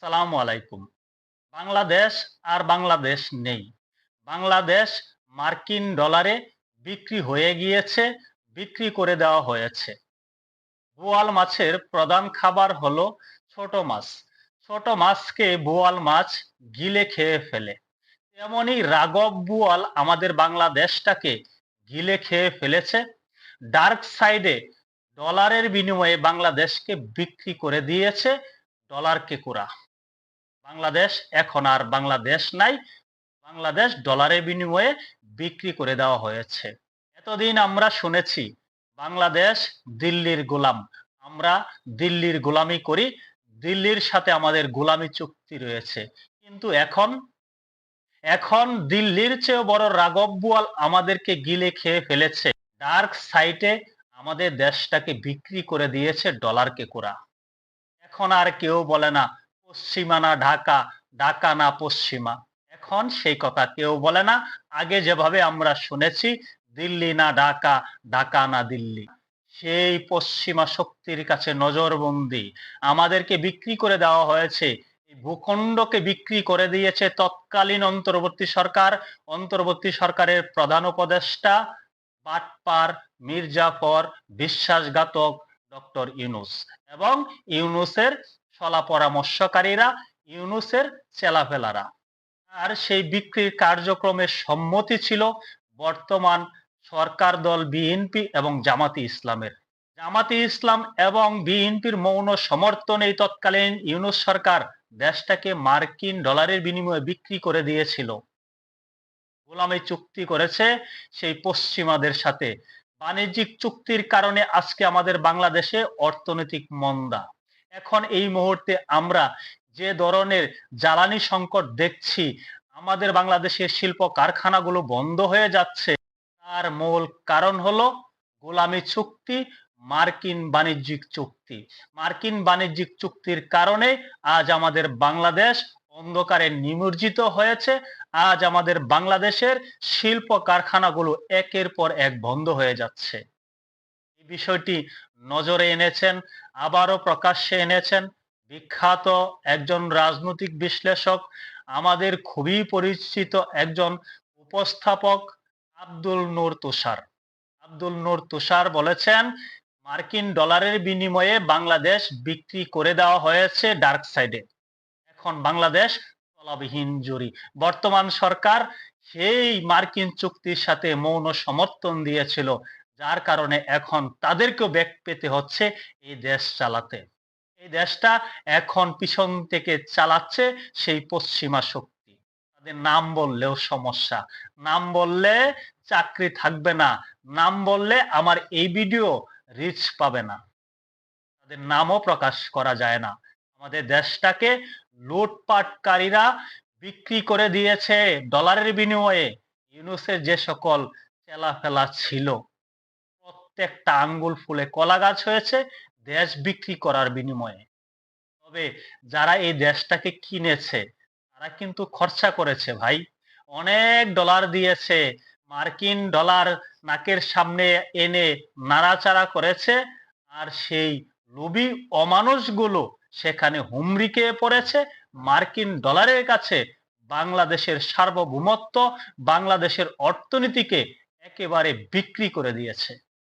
সালামু আলাইকুম। বাংলাদেশ আর বাংলাদেশ নেই। বাংলাদেশ মার্কিন ডলারে বিক্রি হয়ে গিয়েছে, বিক্রি করে দেওয়া হয়েছে। বোয়াল মাছের প্রধান খাবার হলো ছোট মাছ। ছোট মাছকে বোয়াল মাছ গিলে খেয়ে ফেলে। তেমনই রাঘব বোয়াল আমাদের বাংলাদেশটাকে গিলে খেয়ে ফেলেছে। ডার্ক সাইডে ডলারের বিনিময়ে বাংলাদেশকে বিক্রি করে দিয়েছে ডলারকে কুড়া। বাংলাদেশ এখন আর বাংলাদেশ নাই। বাংলাদেশ ডলারের বিনিময়ে বিক্রি করে দেওয়া হয়েছে। এতদিন আমরা শুনেছি বাংলাদেশ দিল্লির গোলাম। আমরা দিল্লির গোলামি করি। দিল্লির সাথে আমাদের গোলামি চুক্তি রয়েছে। কিন্তু এখন দিল্লির চেয়েও বড় রাঘব বোয়াল আমাদেরকে গিলে খেয়ে ফেলেছে। ডার্ক সাইটে আমাদের দেশটাকে বিক্রি করে দিয়েছে ডলারকে কুড়া। এখন আর কেউ বলে না পশ্চিমা না ঢাকা, ঢাকা না পশ্চিমা। এখন সেই কথা কেউ বলে না। আগে যেভাবে আমরা শুনেছি দিল্লি না ঢাকা, ঢাকা না দিল্লি। সেই পশ্চিমা শক্তির কাছে নজরবন্দি। আমাদেরকে বিক্রি করে দেওয়া হয়েছে। এই ভূখণ্ডকে বিক্রি করে দিয়েছে তৎকালীন অন্তর্বর্তী সরকার। অন্তর্বর্তী সরকারের প্রধান উপদেষ্টা বাটপার, মির্জাফর, বিশ্বাসঘাতক ডক্টর ইউনূস এবং ইউনূসের শলা পরামর্শকারীরা, ইউনূসের চেলাপেলারা। আর সেই বিক্রির কার্যক্রমে সম্মতি ছিল বর্তমান সরকার দল বিএনপি এবং জামাতি ইসলামের। জামাতি ইসলাম এবং বিএনপির মৌন সমর্থনে তৎকালীন ইউনূস সরকার দেশটাকে মার্কিন ডলারের বিনিময়ে বিক্রি করে দিয়েছিল। গোলামি চুক্তি করেছে সেই পশ্চিমাদের সাথে। বাণিজ্যিক চুক্তির কারণে আজকে আমাদের বাংলাদেশে অর্থনৈতিক মন্দা। এখন এই মুহূর্তে আমরা যে ধরনের জ্বালানি সংকট দেখছি, আমাদের বাংলাদেশের শিল্প কারখানাগুলো বন্ধ হয়ে যাচ্ছে, তার মূল কারণ হলো গোলামি চুক্তি, মার্কিন বাণিজ্যিক চুক্তি। মার্কিন বাণিজ্যিক চুক্তির কারণে আজ আমাদের বাংলাদেশ অন্ধকারে নিমজ্জিত হয়েছে। আজ আমাদের বাংলাদেশের শিল্প কারখানাগুলো একের পর এক বন্ধ হয়ে যাচ্ছে। এই বিষয়টি নজরে এনেছেন, আবারও প্রকাশ্যে এনেছেন বিখ্যাত একজন রাজনৈতিক বিশ্লেষক, আমাদের খুবই পরিচিত একজন উপস্থাপক আব্দুল নূর তুষার। আব্দুল নূর তুষার বলেছেন মার্কিন ডলারের বিনিময়ে বাংলাদেশ বিক্রি করে দেওয়া হয়েছে ডার্ক সাইডে। এখন বাংলাদেশ তলাবিহীন জুড়ি। বর্তমান সরকার সেই মার্কিন চুক্তির সাথে মৌন সমর্থন দিয়েছিল, যার কারণে এখন তাদেরকেও ব্যাক পেতে হচ্ছে এই দেশ চালাতে। এই দেশটা এখন পিছন থেকে চালাচ্ছে সেই পশ্চিমা শক্তি। তাদের নাম বললেও সমস্যা, নাম বললে চাকরি থাকবে না, নাম বললে আমার এই ভিডিও রিচ পাবে না, তাদের নামও প্রকাশ করা যায় না। আমাদের দেশটাকে লুটপাটকারীরা বিক্রি করে দিয়েছে ডলারের বিনিময়ে। ইউনূসের যে সকল চেলাফেলা ছিল, প্রত্যেকটা আঙ্গুল ফুলে কলা গাছ হয়েছে দেশ বিক্রি করার বিনিময়ে। তবে যারা এই দেশটাকে কিনেছে তারা কিন্তু খরচা করেছে ভাই, অনেক ডলার দিয়েছে। মার্কিন ডলার নাকের সামনে এনে নাড়াচাড়া করেছে। আর সেই লোভী অমানুষগুলো সেখানে হুমড়ি খেয়ে পড়েছে মার্কিন ডলারের কাছে। বাংলাদেশের সার্বভৌমত্ব, বাংলাদেশের অর্থনীতিকে একেবারে বিক্রি করে দিয়েছে।